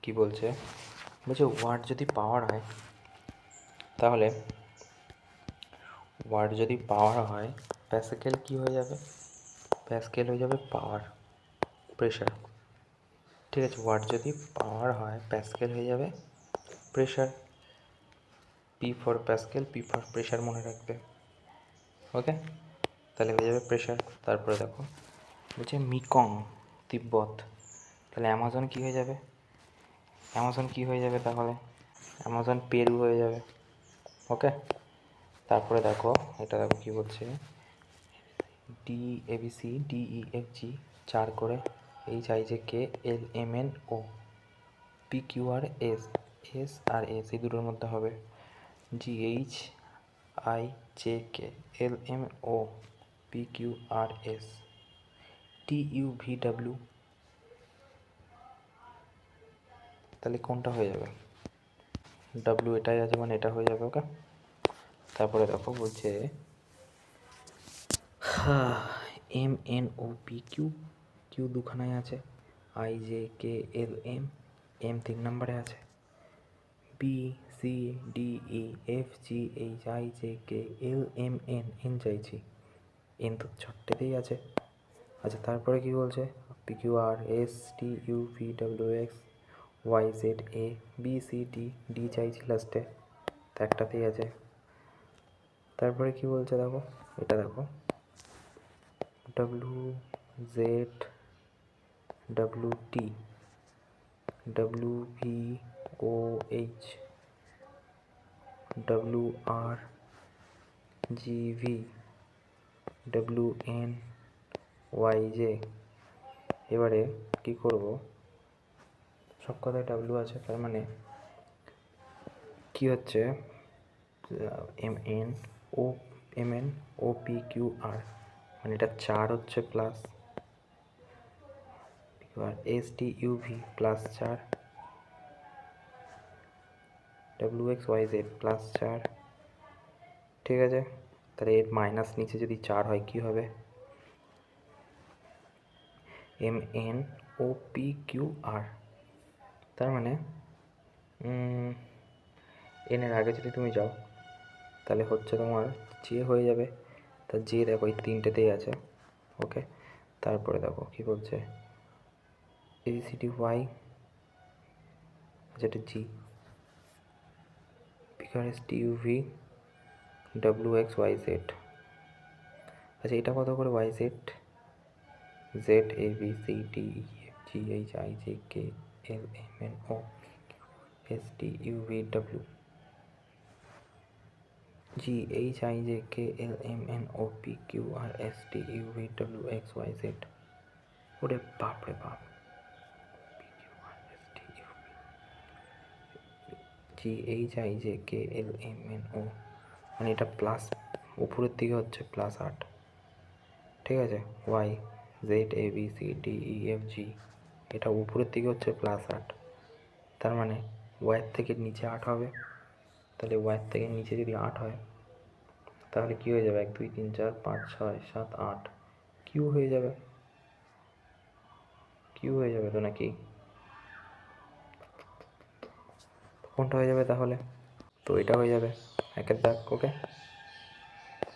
কি বলছে ওয়াট যদি পাওয়ার হয় তাহলে ওয়াট যদি পাওয়ার হয় প্যাসকেল কি হয়ে যাবে? প্যাসকেল হয়ে যাবে পাওয়ার, প্রেশার। ঠিক আছে, ওয়াট যদি পাওয়ার হয় প্যাসকেল হয়ে যাবে pressure. P for Pascal, P for pressure মনে রাখবে। ওকে, তাহলে হয়ে যাবে প্রেশার। তারপরে দেখো বলছে মিকং তিব্বত, তাহলে অ্যামাজন কী হয়ে যাবে? অ্যামাজন কী হয়ে যাবে তাহলে? অ্যামাজন পেরু হয়ে যাবে। ওকে, তারপরে দেখো এটা দেখো কী বলছে, ডি এবিসি ডিইএফজি 4 করে, H I J K L M N O P Q R S, S R S এই দুটোর মধ্যে হবে G H I J K L M O P Q R S T U V W, তাহলে কোনটা হয়ে যাবে? W এটাই আছে মানে এটা হয়ে যাবে। ওকে, তারপরে দেখো বলছে M N O P Q, Q দুখানায় আছে, I J K L M, M 3 নম্বরে আছে, B C D E F G H I J K L M N, N চাইছি, এন তো 4টেতেই আছে। আচ্ছা, তারপরে কি বলছে, P Q R S T U V W X Y Z A B C D, D চাইছি লাস্টে, তো একটাতেই আছে। তারপরে কি বলছে দেখো, এটা দেখো W Z W T W V O H W R G V W N Y J. এবারে কী করব, সব কথায় ডাব্লিউ আছে, তার মানে কী হচ্ছে, M N O, M N O P Q R, মানে এটা 4 হচ্ছে plus, R S T U V plus 4, W X Y Z plus 4। ঠিক আছে, তাহলে এর মাইনাস নিচে যদি 4 হয় কী হবে, M N O P Q R, তার মানে এনের আগে যদি তুমি যাও তাহলে হচ্ছে তোমার জে হয়ে যাবে, তা জে দেখো এই 3টেতেই আছে। ওকে, তারপরে দেখো কী বলছে, এবিসিডি ওয়াই, যেটা জি, পিকার S T U V W X Y Z. আচ্ছা, এটা কত করে Y Z, Z A B C D E F G H I J K L M N O S T U V W G H I J K L M N O P Q R S T U V W X Y Z. ওরে বাপ রে বাপ, G H I J K L M N ও, মানে এটা plus, উপরের দিকে হচ্ছে plus 8। ঠিক আছে, Y Z A B C D E F G, এটা উপরের দিকে হচ্ছে প্লাস 8, তার মানে ওয়াইয়ের থেকে নিচে 8 হবে। তাহলে ওয়াইয়ের থেকে নিচে যদি 8 হয় তাহলে কী হয়ে যাবে, 1 2 3 4 5 6 7 8, কিউ হয়ে যাবে, কিউ হয়ে যাবে তো নাকি? কোনটা হয়ে যাবে তাহলে? তো এটা হয়ে যাবে 1-এর দাগ। ওকে,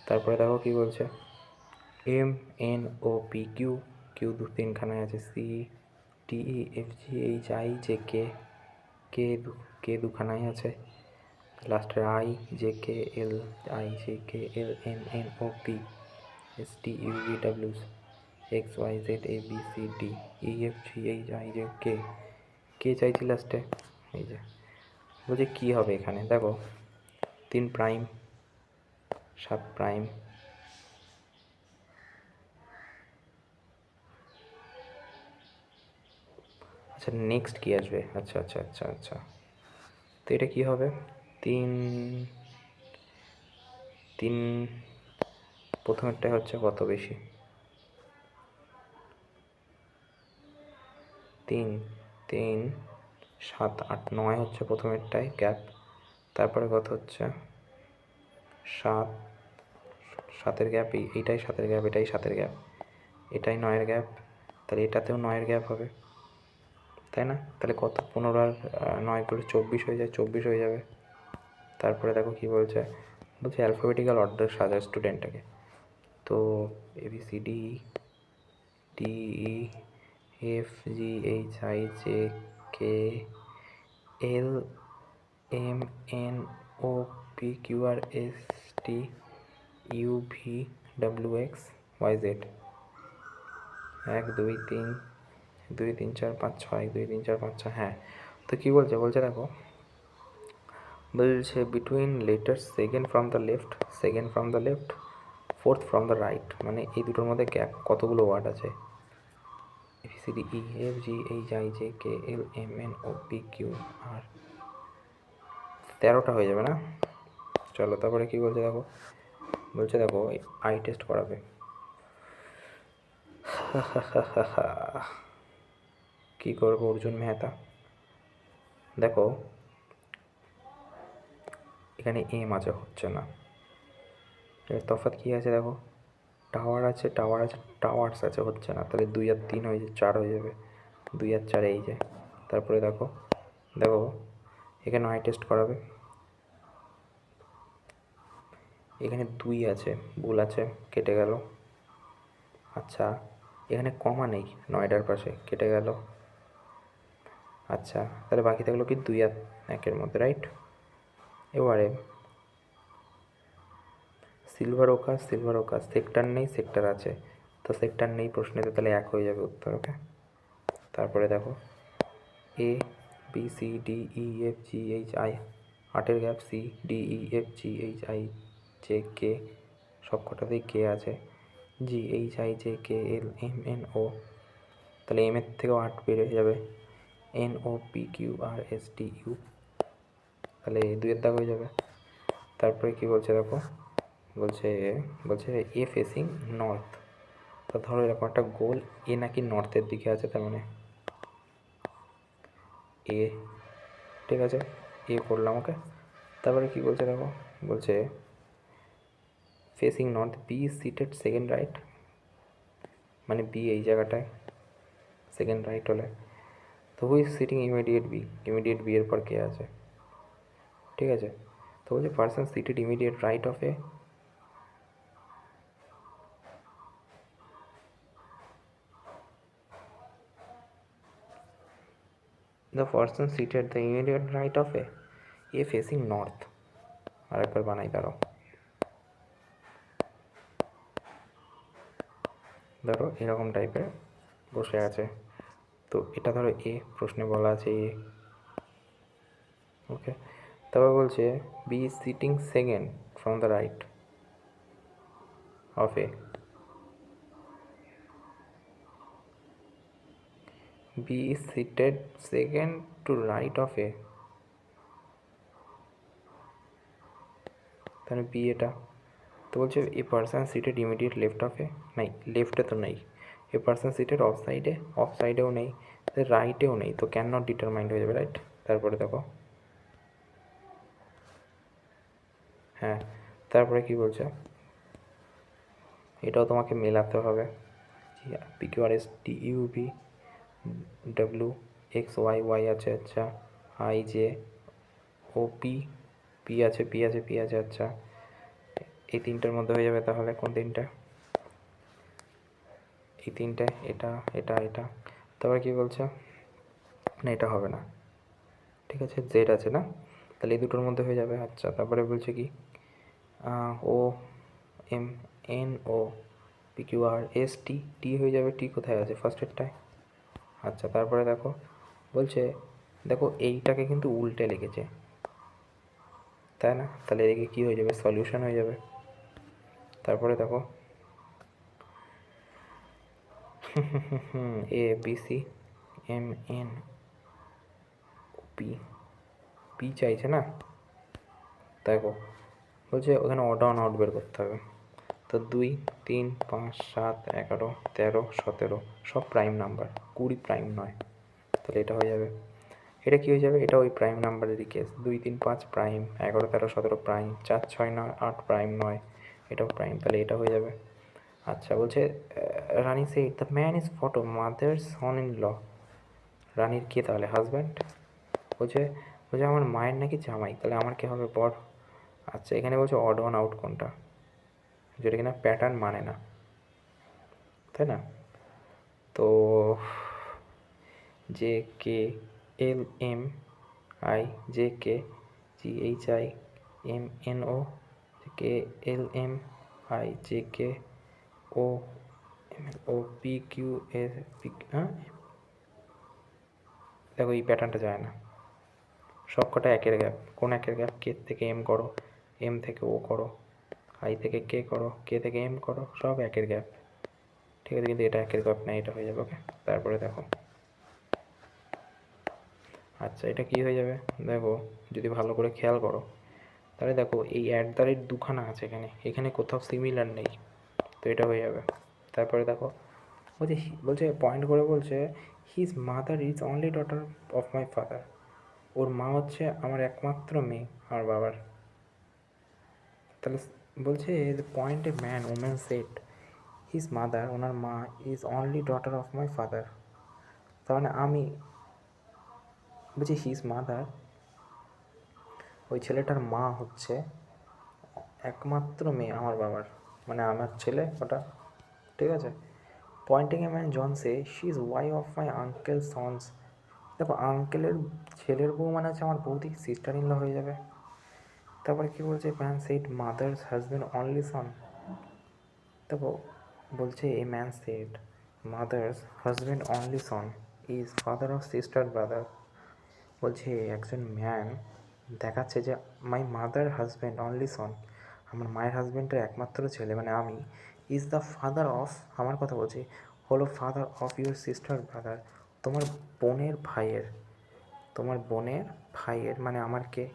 তারপরে দেখো কী বলছে, M N O P Q, Q 3খানায় আছে, C T E F G H I J K, K 2খানায় আছে, লাস্টের I J K L, I J K L M N O P S T U V W X Y Z A B C D E F G H I J K, K চাইছি লাস্টে। এই যে বলছে কী হবে এখানে দেখো, 3 prime 7 prime, আচ্ছা next কী আসবে, আচ্ছা আচ্ছা আচ্ছা আচ্ছা, তো এটা কী হবে, 3 3, প্রথমেরটাই হচ্ছে কত বেশি, 3 3 7 8 9 হচ্ছে প্রথমেরটাই গ্যাপ, তারপরে কত হচ্ছে 7, 7-এর গ্যাপ, এইটাই 7-এর গ্যাপ, এটাই 7-এর গ্যাপ, এটাই 9-এর গ্যাপ, তাহলে এটাতেও 9-এর গ্যাপ হবে, তাই না? তাহলে কত 15 আর 9 করে 24 হয়ে যায়, 24 হয়ে যাবে। তারপরে দেখো কী বলছে, বলছে অ্যালফাবেটিক্যাল অর্ডার সাজায় স্টুডেন্টটাকে। তো ABCD DEFGHIJKLMNOPQRSTUVWXYZ 1 2 3 2 3 4 5 6 2 3 4 5 6। হ্যাঁ, তো কী বলছে, বলছে দেখো, বলছে between letter second from the left fourth from the right, মানে এই দুটোর মধ্যে গ্যাপ কতগুলো ওয়ার্ড আছে? ABCDEFGHIJKLMNOPQR 13টা হয়ে যাবে না? চলো তারপরে কী বলছে দেখো, বলছে দেখো আই টেস্ট করাবে। কী করবো অর্জুন মেহতা? দেখো এখানে এম আছে, হচ্ছে না। এর তফাৎ কী আছে দেখো, টাওয়ার্স আছে, হচ্ছে না। তাহলে 2 আর 3 হয়ে 4 হয়ে যাবে, 2 আর 4 এই যে। তারপরে দেখো দেখো এখানে আই টেস্ট করাবে, এখানে 2 আছে, ভুল আছে, কেটে গেল। আচ্ছা এখানে কমা নেই, 9টার পাশে, কেটে গেল। আচ্ছা তাহলে বাকি থাকলো কি 2 আর 1-এর মধ্যে, রাইট? এবারে সিলভার ওকাস সেক্টর নেই, সেক্টর আছে, তো সেক্টর নেই প্রশ্নেতে, তাহলে 1 হয়ে যাবে উত্তর। ওকে, তারপরে দেখো ABCDEFGHI 8-এর গ্যাপ CDEFGHIJK সব কটাতেই কে আছে, GHIJKLMNO, তাহলে এম এর থেকেও 8 বেড়ে যাবে, NOPQRSTU, তাহলে 2-এর দাগ হয়ে যাবে। তারপরে কি বলছে দেখো, বলছে এ ফেসিং নর্থ, তো ধরো এরকম একটা গোল, এ নাকি নর্থের দিকে আছে, তার মানে এ, ঠিক আছে, এ করলাম। ওকে, তারপরে কি বলছে দেখো, বলছে facing north, B is seated second right, মানে বি এই জায়গাটায় সেকেন্ড রাইট হলে, তো who is sitting immediate B এর পর কে আছে, ঠিক আছে? তো বলছে person seated immediate right of A, the person seated the immediate right of a facing north। আরেকবার বানাই, ধরো এরকম টাইপের বসে আছে, তো এটা ধরো এ, প্রশ্নে বলা আছে এ। ওকে, তারপর বলছে B is sitting second from the right of A, B is seated second to right of A, তাহলে বি এটা। তো বলছে a person seated immediate left of A, নাই লেফটে তো নেই, এ পার্সন সিটেড অফ সাইডেও নেই, রাইটেও নেই, তো ক্যান নট ডিটারমাইন্ড হয়ে যাবে, রাইট? তারপরে দেখো, হ্যাঁ, তারপরে কি বলছে, এটাও তোমাকে মেলাতে হবে। PQRSTUVWXYY আছে, আচ্ছা, IJOP পি আছে, আচ্ছা, এই 3টার মধ্যে হয়ে যাবে। তাহলে কোন 3টে? এই 3টে, এটা এটা এটা। তারপরে কি বলছে, না এটা হবে না, ঠিক আছে, জেড আছে না, তাহলে এই দুটোর মধ্যে হয়ে যাবে। আচ্ছা তারপরে বলছে কি OMNOPQRST, টি হয়ে যাবে, টি কোথায় আছে, ফার্স্টেরটায়। আচ্ছা তারপরে দেখো, বলছে দেখো এইটাকে কিন্তু উল্টে লিখেছে, তাই না? তাহলে এদিকে কী হয়ে যাবে, সলিউশন হয়ে যাবে। তারপরে দেখো ABCMNOP, পি চাইছে না, দেখো বলছে ওখানে অড অন আউট বের করতে হবে। তো 2 3 5 7 11 13 17 সব প্রাইম নাম্বার, 20 প্রাইম নয়, তাহলে এটা হয়ে যাবে। এটা কী হয়ে যাবে, এটা ওই প্রাইম নাম্বারেরই কেস, 2 3 5 প্রাইম, 11 13 17 প্রাইম, 4 6 9 8 প্রাইম নয়, এটাও প্রাইম, তাহলে এটা হয়ে যাবে। আচ্ছা বলছে Rani said the man is ফটো মাদার্স সন ইন ল, রানীর কে তাহলে? হাজব্যান্ড। বলছে বলছে আমার মায়ের নাকি জামাই, তাহলে আমার কে হবে? বর। আচ্ছা, এখানে বলছে অড ওয়ান আউট কোনটা, যেটা কিনা প্যাটার্ন মানে না, তাই না? তো J K L M I, J K G H I M N O, K L M I, J K O O P Q S P, হ্যাঁ দেখো এই প্যাটার্নটা যায় না, সব কটা একের গ্যাপ। কোন একের গ্যাপ? কে থেকে এম করো, এম থেকে ও করো, আই থেকে কে করো, কে থেকে এম করো, সব একের গ্যাপ। ঠিক আছে, কিন্তু এটা একের গ্যাপ না, এটা হয়ে যাবে। ওকে, তারপরে দেখো, আচ্ছা এটা কি হয়ে যাবে দেখো, যদি ভালো করে খেয়াল করো তাহলে দেখো এই অ্যাট দ্য রেট দুখানা আছে এখানে, এখানে কোথাও সিমিলার নেই, তো এটা হয়ে যাবে। তারপরে দেখো বলছে বলছে পয়েন্ট করে বলছে his mother is only daughter of my father, ওর মা হচ্ছে আমার একমাত্র মেয়ে আমার বাবার। তাহলে বলছে পয়েন্টে man woman said his mother, ওনার মা is only daughter of my father, তার মানে আমি বলছি হিজ মাদার, ওই ছেলেটার মা হচ্ছে একমাত্র মেয়ে আমার বাবার, মানে আমার ছেলে ওটা। ঠিক আছে, pointing a man John said she is wife of my uncle sons, দেখো আঙ্কেলের ছেলের বউ মানে হচ্ছে আমার বৌদি, সিস্টার ইন ল হয়ে যাবে। তারপরে কী বলছে, man said mother's husband only son, দেখো বলছে a man said mother's husband only son is father of sister brother, বলছে একজন ম্যান দেখাচ্ছে যে my mother husband only son, আমার মায়ের হাজব্যান্ডের একমাত্র ছেলে মানে আমি, ইজ দ্য ফাদার অফ, আমার কথা বলছি, হলো father of your sister brother, তোমার বোনের ভাইয়ের, তোমার বোনের ভাইয়ের মানে আমার কে,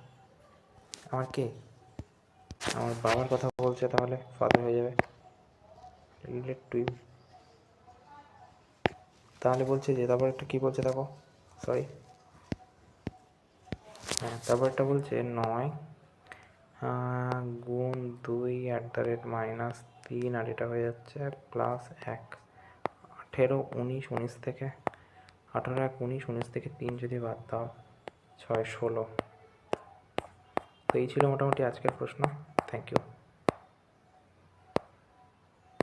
আমার কে, আমার বাবার কথা বলছে, তাহলে ফাদার হয়ে যাবে রিলেট টু ইউ। তাহলে বলছে যে তারপর একটা কী বলছে দেখো, সরি হ্যাঁ তারপরটা বলছে 9 গুণ 2 অ্যাট দ্য রেট -3, আর এটা হয়ে যাচ্ছে +1, 18 19 19 থেকে 18 1 19 19 থেকে 3 যদি বাদ দাও 6 16। তো এই ছিল মোটামুটি আজকের প্রশ্ন। Thank you.